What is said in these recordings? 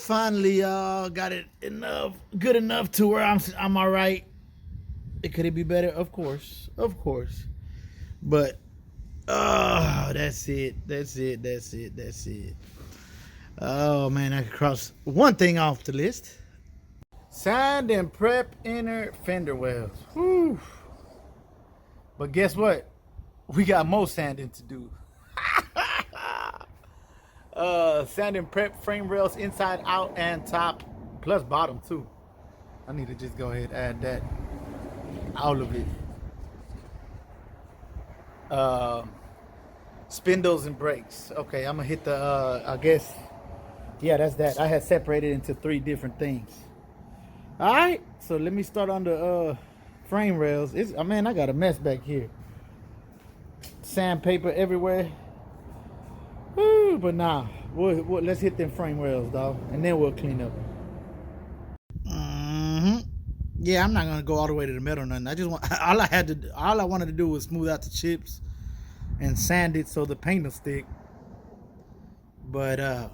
finally got it good enough to where I'm all right. Could it be better? Of course. But that's it. Oh man, I could cross one thing off the list. Sand and prep inner fender wells. Whew. But guess what? We got more sanding to do. Sand and prep frame rails inside, out, and top, plus bottom too. I need to just go ahead and add that. All of it. Spindles and brakes. Okay, I'm gonna hit the I guess, yeah, that's that. I had separated into 3 different things. All right, so let me start on the frame rails. Man, I got a mess back here. Sandpaper everywhere. Woo, but nah, let's hit them frame rails, dog, and then we'll clean up. Yeah, I'm not gonna go all the way to the middle or nothing. I just want all I wanted to do was smooth out the chips and sand it so the paint will stick. But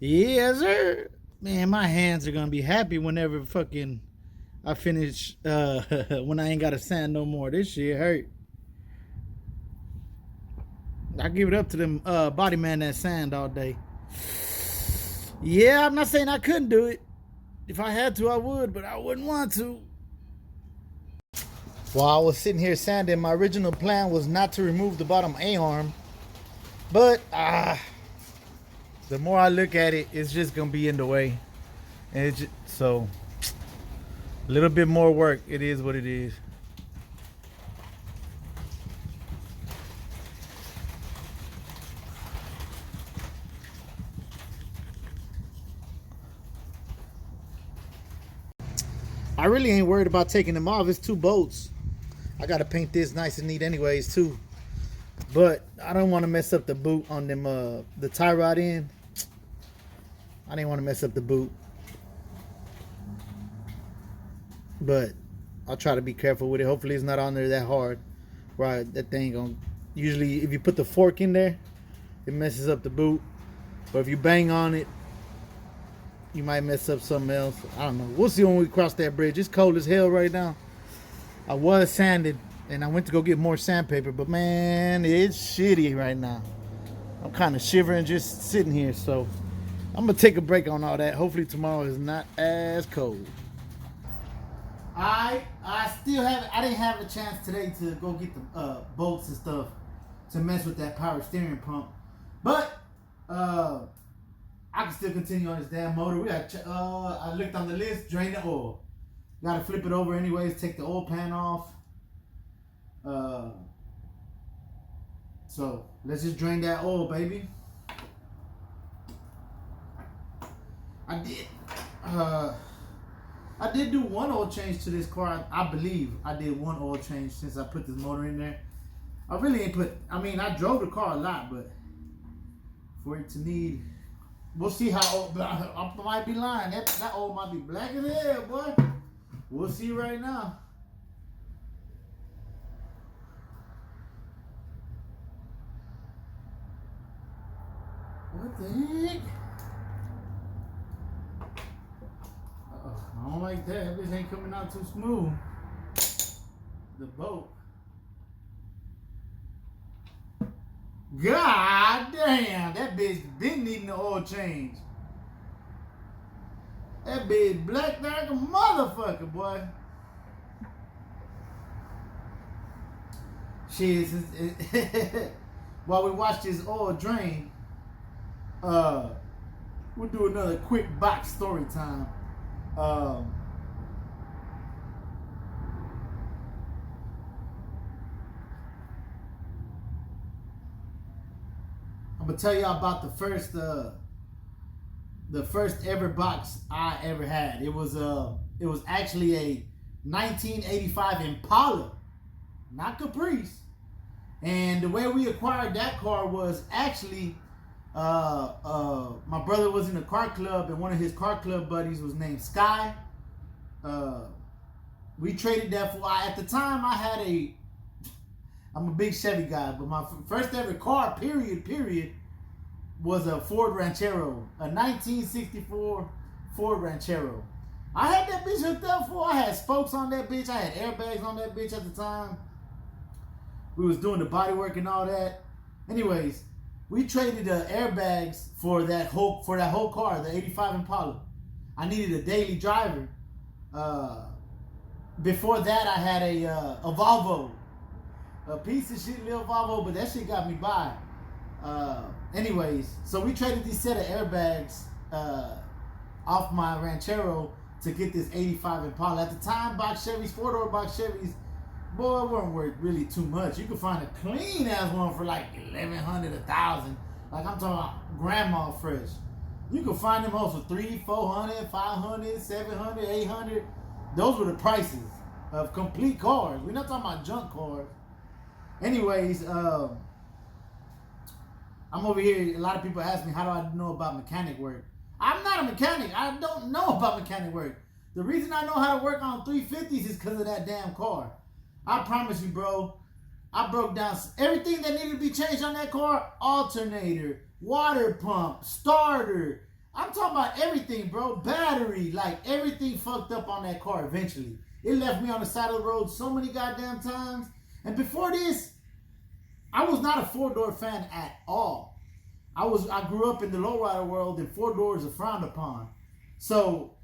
yeah, sir. Man, my hands are gonna be happy whenever fucking I finish when I ain't gotta sand no more. This shit hurt. I give it up to them body man that sand all day. Yeah, I'm not saying I couldn't do it. If I had to, I would, but I wouldn't want to. While I was sitting here sanding, my original plan was not to remove the bottom A-arm. But the more I look at it, it's just gonna be in the way. And so a little bit more work. It is what it is. I really ain't worried about taking them off. It's 2 bolts. I gotta paint this nice and neat anyways too. But I don't want to mess up the boot on them the tie rod end. I didn't want to mess up the boot. But I'll try to be careful with it. Hopefully it's not on there that hard. Right, that thing gonna usually if you put the fork in there, it messes up the boot. But if you bang on it, you might mess up something else. I don't know. We'll see when we cross that bridge. It's cold as hell right now. I was sanded and I went to go get more sandpaper, but man, it's shitty right now. I'm kind of shivering just sitting here, so I'm gonna take a break on all that. Hopefully tomorrow is not as cold. I didn't have a chance today to go get the bolts and stuff to mess with that power steering pump, but I can still continue on this damn motor. We got I looked on the list, drain the oil. Gotta flip it over anyways, take the oil pan off. So let's just drain that oil, baby. I did do 1 oil change to this car. I believe I did 1 oil change since I put this motor in there. I really ain't I drove the car a lot, but for it to need, we'll see how old. I might be lying. That oil might be black as hell, boy. We'll see right now. What the heck? I don't like that. This ain't coming out too smooth. The bolt. God damn, that bitch been needing the oil change. That bitch black like a motherfucker, boy. Shit, while we watch this oil drain, we'll do another quick box story time. I'm gonna tell y'all about the first ever box I ever had. It was actually a 1985 Impala, not Caprice. And the way we acquired that car was actually my brother was in a car club, and one of his car club buddies was named Sky. We traded that for, at the time I'm a big Chevy guy, but my first ever car, period, was a Ford Ranchero, a 1964 Ford Ranchero. I had that bitch hooked up for. I had spokes on that bitch. I had airbags on that bitch at the time. We was doing the body work and all that. Anyways, we traded the airbags for that whole car, the '85 Impala. I needed a daily driver. Before that, I had a Volvo, a piece of shit little Volvo, but that shit got me by. Anyways, so we traded these set of airbags off my Ranchero to get this '85 Impala. At the time, box Chevys, 4-door box Chevys, boy, weren't worth really too much. You could find a clean ass one for like $1,100, $1,000. Like I'm talking about grandma fresh. You could find them hoes for $300, $400, $500, $700, $800. Those were the prices of complete cars. We're not talking about junk cars. Anyways, I'm over here. A lot of people ask me, how do I know about mechanic work? I'm not a mechanic. I don't know about mechanic work. The reason I know how to work on 350s is because of that damn car. I promise you, bro. I broke down everything that needed to be changed on that car. Alternator, water pump, starter. I'm talking about everything, bro. Battery, like everything fucked up on that car eventually. It left me on the side of the road so many goddamn times. And before this, I was not a 4-door fan at all. I grew up in the lowrider world, and 4 doors are frowned upon. So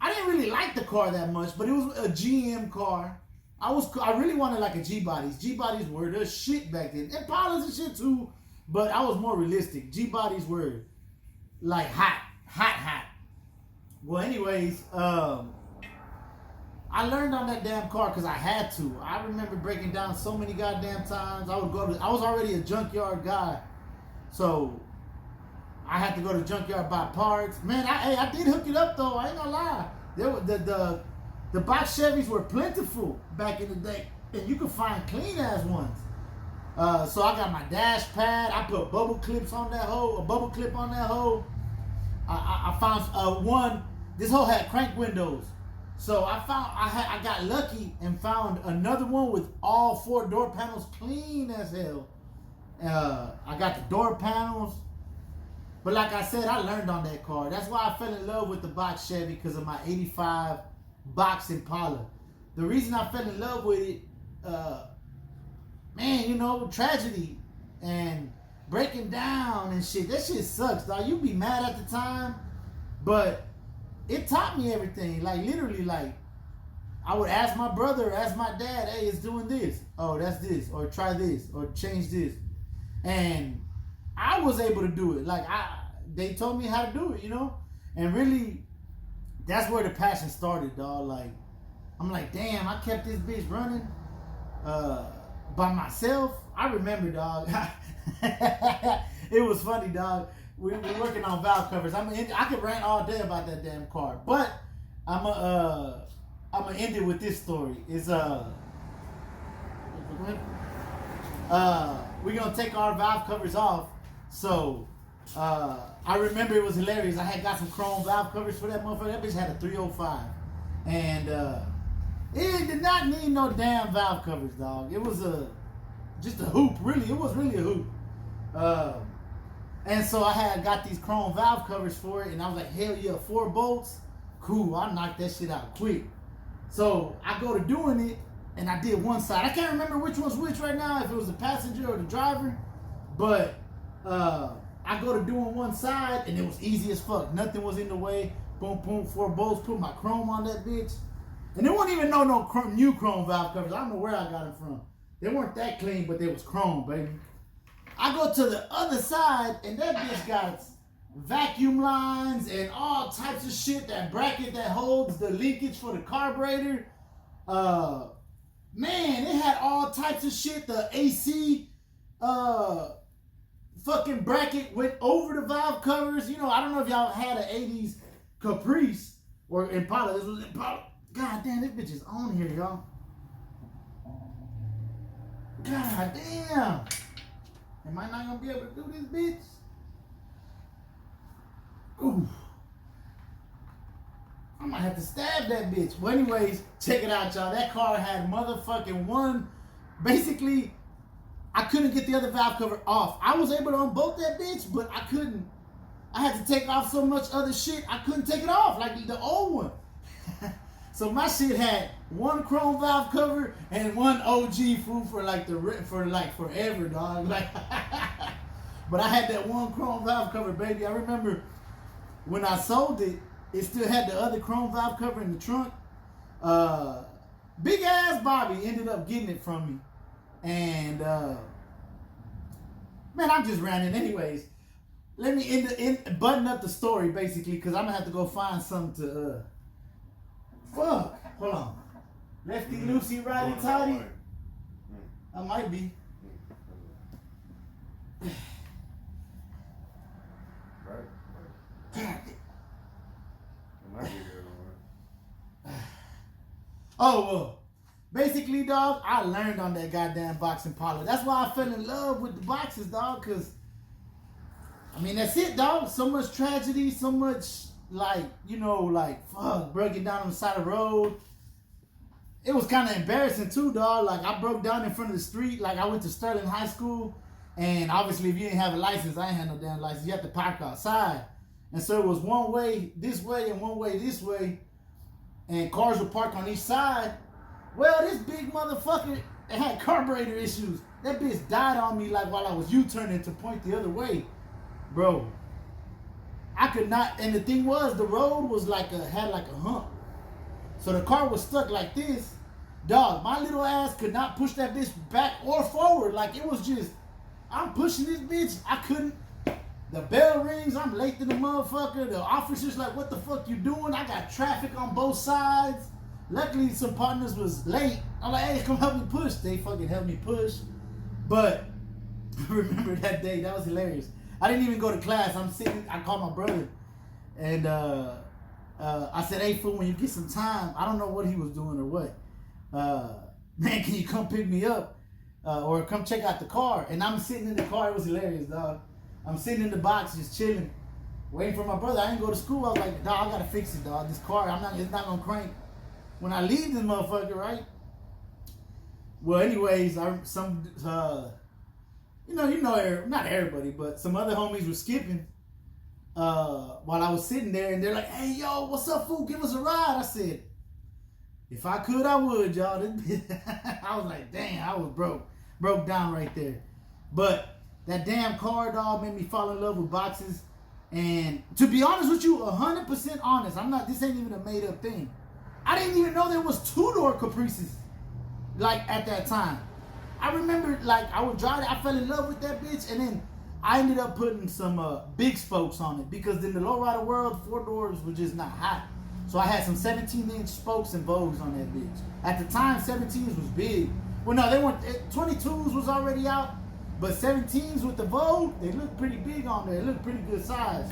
I didn't really like the car that much, but it was a GM car. I really wanted like a G-bodies. G-bodies were the shit back then. Impalas and shit too, but I was more realistic. G-bodies were like hot. Well, anyways, I learned on that damn car because I had to. I remember breaking down so many goddamn times. I was already a junkyard guy, so I had to go to junkyard buy parts. Man, I did hook it up though. I ain't gonna lie. The box Chevys were plentiful back in the day, and you could find clean ass ones. So I got my dash pad. I put bubble clips on that hole, a bubble clip on that hole. I found one. This hole had crank windows, so I got lucky and found another one with all 4 door panels clean as hell. I got the door panels, but like I said, I learned on that car. That's why I fell in love with the box Chevy, because of my '85 box Impala. The reason I fell in love with it, man, you know, tragedy and breaking down and shit. That shit sucks, dog. You be mad at the time, but it taught me everything. Like literally, like I would ask my brother, ask my dad, hey, it's doing this. Oh, that's this, or try this, or change this, and I was able to do it. Like they told me how to do it, you know, and really, that's where the passion started, dog. Like I'm like, damn, I kept this bitch running by myself. I remember, dog. It was funny, dog. We were working on valve covers. I could rant all day about that damn car, but I'm gonna end it with this story. It's we're gonna take our valve covers off. So I remember it was hilarious. I had got some chrome valve covers for that motherfucker. That bitch had a 305, and it did not need no damn valve covers, dog. It was just a hoop, really. It was really a hoop. And so I had got these chrome valve covers for it, and I was like, hell yeah, 4 bolts, cool. I knocked that shit out quick. So I go to doing it, and I did one side. I can't remember which one's which right now, if it was the passenger or the driver, but I go to doing one side, and it was easy as fuck. Nothing was in the way. Boom, boom, 4 bolts, put my chrome on that bitch. And they won't even know no new chrome valve covers. I don't know where I got them from. They weren't that clean, but they was chrome, baby. I go to the other side, and that bitch got vacuum lines and all types of shit, that bracket that holds the linkage for the carburetor. Man, it had all types of shit. The AC fucking bracket went over the valve covers. You know, I don't know if y'all had an 80s Caprice or Impala. This was Impala. God damn, this bitch is on here, y'all. God damn. Am I not gonna be able to do this, bitch? Ooh. I might have to stab that bitch. Well, anyways, check it out, y'all. That car had motherfucking one. Basically, I couldn't get the other valve cover off. I was able to unbolt that bitch, but I couldn't. I had to take off so much other shit, I couldn't take it off, like the old one. So my shit had one chrome valve cover and one OG food for forever, dog. Like, but I had that one chrome valve cover, baby. I remember when I sold it, it still had the other chrome valve cover in the trunk. Big ass Bobby ended up getting it from me. And man, I'm just ranting anyways. Let me button up the story basically, because I'm gonna have to go find something to fuck. Hold on. Lefty loosey, righty tighty. I might be. Oh, well, basically, dog, I learned on that goddamn box Impala. That's why I fell in love with the boxes, dog, because, I mean, that's it, dog. So much tragedy, so much, like, you know, like, fuck, breaking down on the side of the road. It was kind of embarrassing, too, dog. Like, I broke down in front of the street. Like, I went to Sterling High School, and obviously, if you didn't have a license, I ain't had no damn license. You had to park outside. And so it was one way this way and one way this way. And cars were parked on each side. Well, this big motherfucker had carburetor issues. That bitch died on me like while I was U-turning to point the other way. Bro, I could not, and the thing was, the road was had like a hump. So the car was stuck like this. Dog, my little ass could not push that bitch back or forward. Like, it was just, I'm pushing this bitch. I couldn't. The bell rings, I'm late to the motherfucker. The officer's like, what the fuck you doing? I got traffic on both sides. Luckily, some partners was late. I'm like, hey, come help me push. They fucking helped me push. But I remember that day. That was hilarious. I didn't even go to class. I'm sitting, I called my brother. And I said, hey, fool, when you get some time, I don't know what he was doing or what. Man, can you come pick me up? Or come check out the car? And I'm sitting in the car. It was hilarious, dog. I'm sitting in the box just chilling, waiting for my brother. I didn't go to school. I was like, dog, I gotta fix it, dog. This car, it's not gonna crank when I leave this motherfucker, right? Well, anyways, not everybody, but some other homies were skipping while I was sitting there, and they're like, hey, yo, what's up, fool? Give us a ride. I said, if I could, I would, y'all. I was like, damn, I was broke down right there. But that damn car, dog, made me fall in love with boxes. And to be honest with you, 100% honest, this ain't even a made up thing. I didn't even know there was 2-door Caprices, like, at that time. I remember, like, I would drive it, I fell in love with that bitch, and then I ended up putting some big spokes on it, because in the lowrider world, 4 doors were just not hot. So I had some 17-inch spokes and Vogues on that bitch. At the time, 17s was big. Well, no, they weren't. 22s was already out. But 17s with the Vogue, they look pretty big on there. They look pretty good size.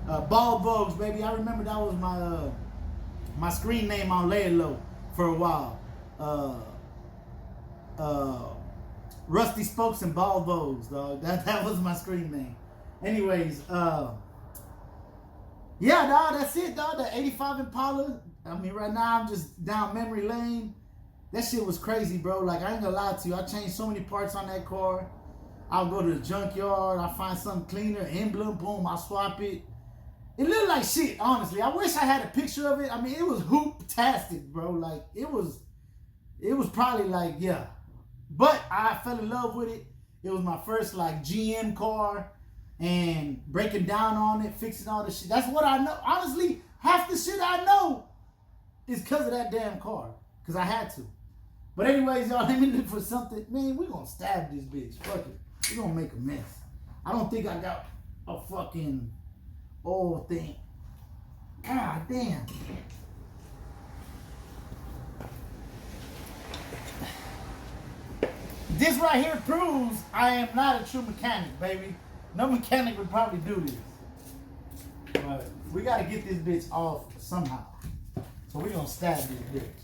Ball Vogues, baby. I remember that was my screen name on Lay It Low for a while. Rusty Spokes and Ball Vogues, dog. That was my screen name. Anyways, yeah, dog, that's it, dog. The 85 Impala. I mean, right now I'm just down memory lane. That shit was crazy, bro. Like, I ain't gonna lie to you. I changed so many parts on that car. I'll go to the junkyard, I'll find something cleaner, emblem, boom, I'll swap it. It looked like shit, honestly. I wish I had a picture of it. I mean, it was hoop-tastic, bro. Like, it was probably like, yeah. But I fell in love with it. It was my first, like, GM car, and breaking down on it, fixing all the shit. That's what I know. Honestly, half the shit I know is because of that damn car, because I had to. But anyways, y'all, let me look for something. Man, we gonna stab this bitch. Fuck it. We gonna make a mess. I don't think I got a fucking old thing. God damn. This right here proves I am not a true mechanic, baby. No mechanic would probably do this. But we gotta get this bitch off somehow. So we gonna stab this bitch.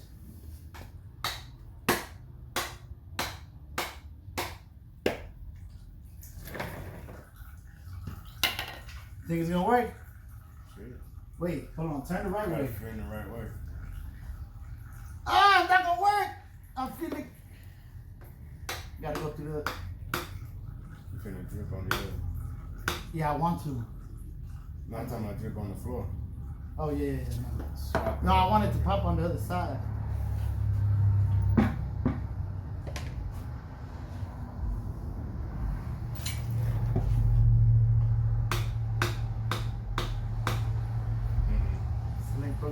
Think it's gonna work? Sure. Wait, hold on. Turn the right way. Turn the right way. Ah, it's not gonna work. I'm feeling. Gotta go through the. finna drip on the hood. Yeah, I want to. No, I'm talking about drip on the floor. Oh yeah, no, I wanted to pop on the other side.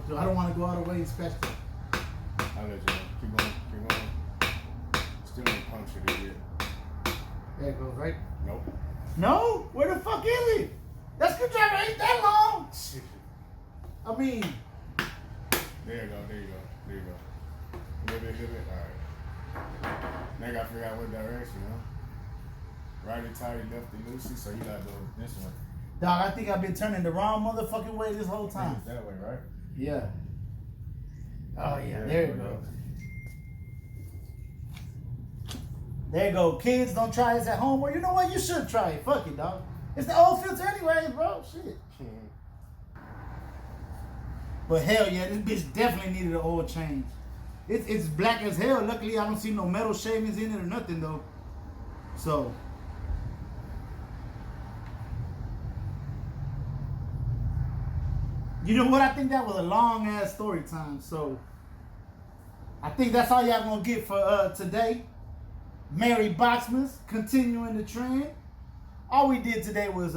I don't want to go all the way and scratch it. I'll let you know. Keep going. Still ain't punctured it yet. There it goes, right? Nope. No? Where the fuck is it? That screwdriver ain't that long. I mean. There you go. A little bit. Alright. Now I gotta figure out what direction, huh? Righty tighty, lefty loosey, so you gotta go this one. Dog, I think I've been turning the wrong motherfucking way this whole time. It's that way, right? Yeah. Oh yeah, there you go. There you go. Kids, don't try this at home. Or you know what? You should try it. Fuck it, dog. It's the old filter anyways, bro. Shit. But hell yeah, this bitch definitely needed an oil change. It's black as hell. Luckily, I don't see no metal shavings in it or nothing, though. So. You know what? I think that was a long-ass story time. So, I think that's all y'all gonna get for today. Merry Boxmas, continuing the trend. All we did today was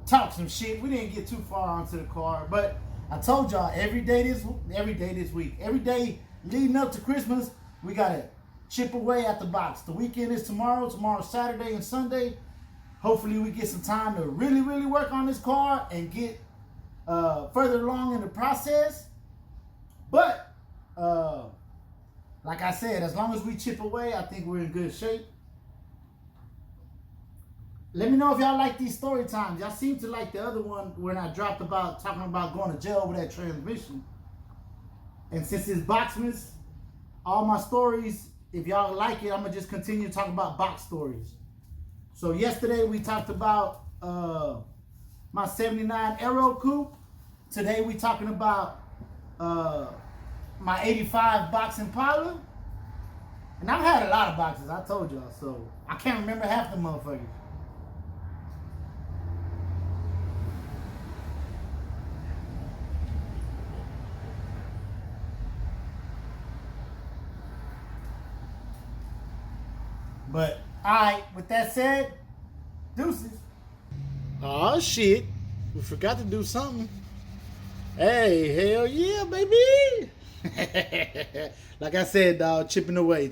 talk some shit. We didn't get too far onto the car, but I told y'all every day this week, every day leading up to Christmas, we gotta chip away at the box. The weekend is tomorrow. Tomorrow's Saturday and Sunday. Hopefully, we get some time to really, really work on this car and get further along in the process. But like I said, as long as we chip away, I think we're in good shape. Let me know if y'all like these story times. Y'all seem to like the other one when I dropped about talking about going to jail over that transmission. And since it's Boxmas, all my stories, if y'all like it, I'm gonna just continue talking about box stories. So yesterday we talked about my 79 Aero Coupe. Today we talking about my 85 box Impala. And I've had a lot of boxes, I told y'all, so I can't remember half the motherfuckers. But, alright, with that said, deuces. Oh shit, we forgot to do something. Hey, hell yeah, baby. Like I said, dog, chipping away.